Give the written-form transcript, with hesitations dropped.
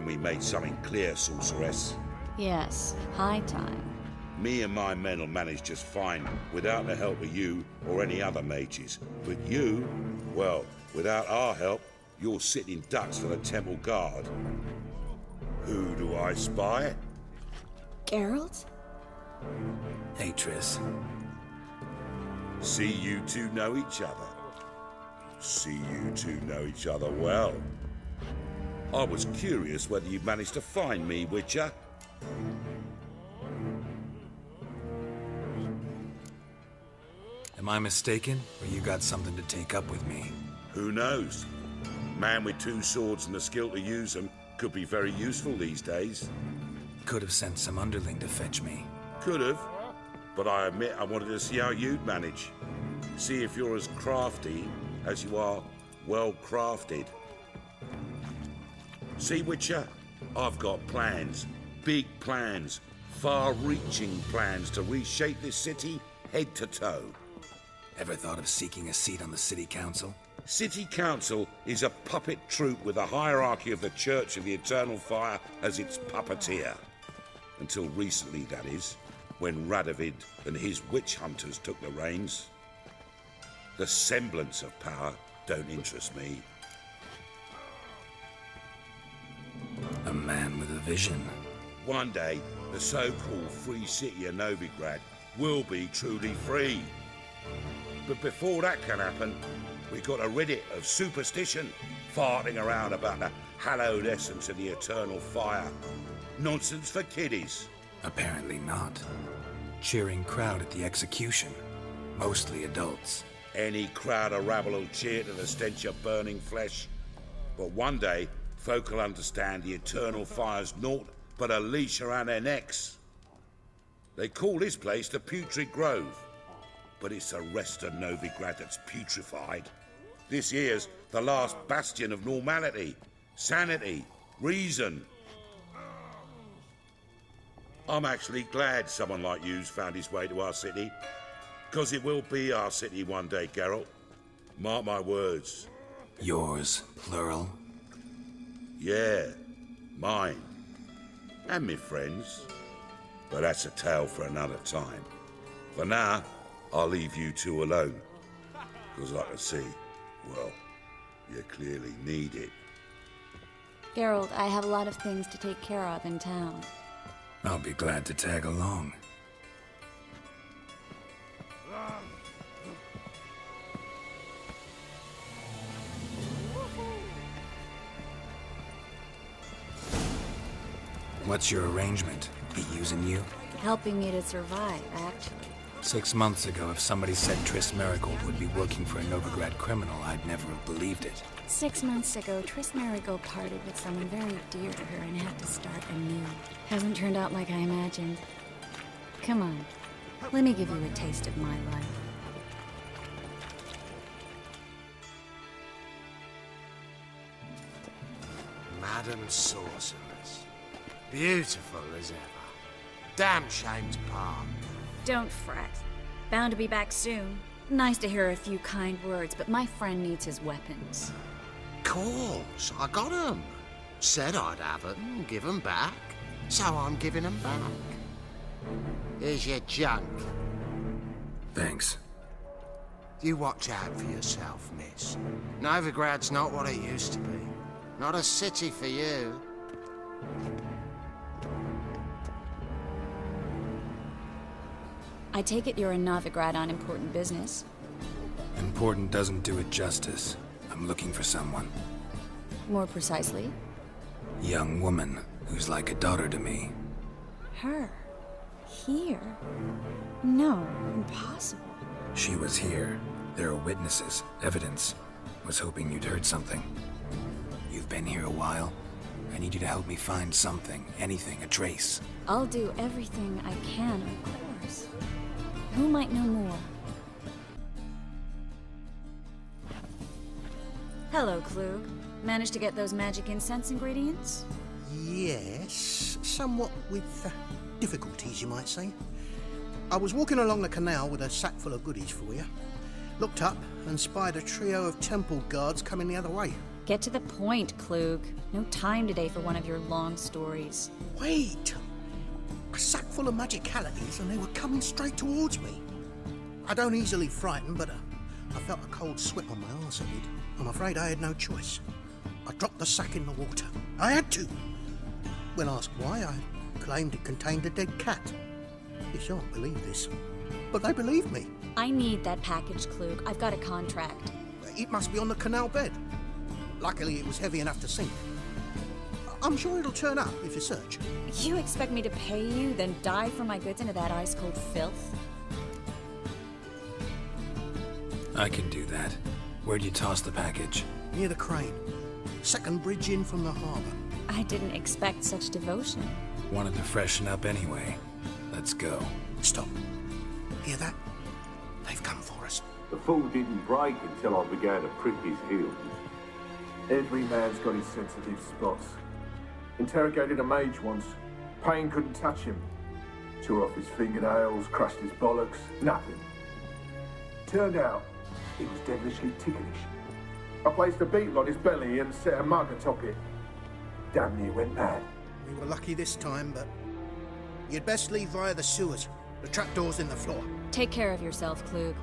we made something clear, sorceress. Yes, high time. Me and my men will manage just fine without the help of you or any other mages. But you, well, without our help, you're sitting ducks for the temple guard. Who do I spy? Geralt? Hey, Triss. See you two know each other. See you two know each other well. I was curious whether you'd managed to find me, Witcher. Am I mistaken, or you got something to take up with me? Who knows? Man with two swords and the skill to use them could be very useful these days. Could have sent some underling to fetch me. Could have, but I admit I wanted to see how you'd manage. See if you're as crafty as you are well-crafted. See, Witcher, I've got plans. Big plans. Far-reaching plans to reshape this city head to toe. Ever thought of seeking a seat on the city council? City Council is a puppet troupe with a hierarchy of the Church of the Eternal Fire as its puppeteer. Until recently, that is, when Radovid and his witch hunters took the reins. The semblance of power don't interest me. A man with a vision. One day, the so-called free city of Novigrad will be truly free. But before that can happen, we got to rid it of superstition, farting around about the hallowed essence of the eternal fire. Nonsense for kiddies. Apparently not. Cheering crowd at the execution. Mostly adults. Any crowd of rabble will cheer to the stench of burning flesh. But one day, folk will understand the eternal fire's naught but a leash around their necks. They call this place the Putrid Grove. But it's the rest of Novigrad that's putrefied. This here's the last bastion of normality, sanity, reason. I'm actually glad someone like you's found his way to our city. Because it will be our city one day, Geralt. Mark my words. Yours, plural? Yeah, mine. And me friends. But that's a tale for another time. For now, I'll leave you two alone. Because I can see, well, you clearly need it. Geralt, I have a lot of things to take care of in town. I'll be glad to tag along. What's your arrangement? He using you? Helping me to survive, actually. 6 months ago, if somebody said Triss Merigold would be working for a Novigrad criminal, I'd never have believed it. 6 months ago, Triss Merigold parted with someone very dear to her and had to start anew. Hasn't turned out like I imagined. Come on, let me give you a taste of my life. Madam Sorceress. Beautiful as ever. Damn shame to part. Don't fret. Bound to be back soon. Nice to hear a few kind words, but my friend needs his weapons. Course, I got 'em. Said I'd have 'em and give 'em back. So I'm giving 'em back. Here's your junk. Thanks. You watch out for yourself, miss. Novigrad's not what it used to be. Not a city for you. I take it you're a Novigrad on important business. Important doesn't do it justice. I'm looking for someone. More precisely? Young woman who's like a daughter to me. Her? Here? No, impossible. She was here. There are witnesses, evidence. Was hoping you'd heard something. You've been here a while. I need you to help me find something, anything, a trace. I'll do everything I can, of course. Who might know more? Hello, Klug. Managed to get those magic incense ingredients? Yes, somewhat with difficulties, you might say. I was walking along the canal with a sack full of goodies for you. Looked up and spied a trio of temple guards coming the other way. Get to the point, Klug. No time today for one of your long stories. Wait! A sack full of magicalities and they were coming straight towards me. I don't easily frighten, but I felt a cold sweat on my arse a bit. I'm afraid I had no choice. I dropped the sack in the water. I had to. When asked why, I claimed it contained a dead cat. You shan't believe this, but they believed me. I need that package, Klug. I've got a contract. It must be on the canal bed. Luckily, it was heavy enough to sink. I'm sure it'll turn up if you search. You expect me to pay you, then dive for my goods into that ice-cold filth? I can do that. Where'd you toss the package? Near the crane. Second bridge in from the harbour. I didn't expect such devotion. Wanted to freshen up anyway. Let's go. Stop. Hear that? They've come for us. The fool didn't break until I began to prick his heels. Every man's got his sensitive spots. Interrogated a mage once. Pain couldn't touch him. Tore off his fingernails, crushed his bollocks, nothing. Turned out, he was devilishly ticklish. I placed a beetle on his belly and set a mug atop it. Damn near went mad. We were lucky this time, but you'd best leave via the sewers. The trapdoor's in the floor. Take care of yourself, Klug.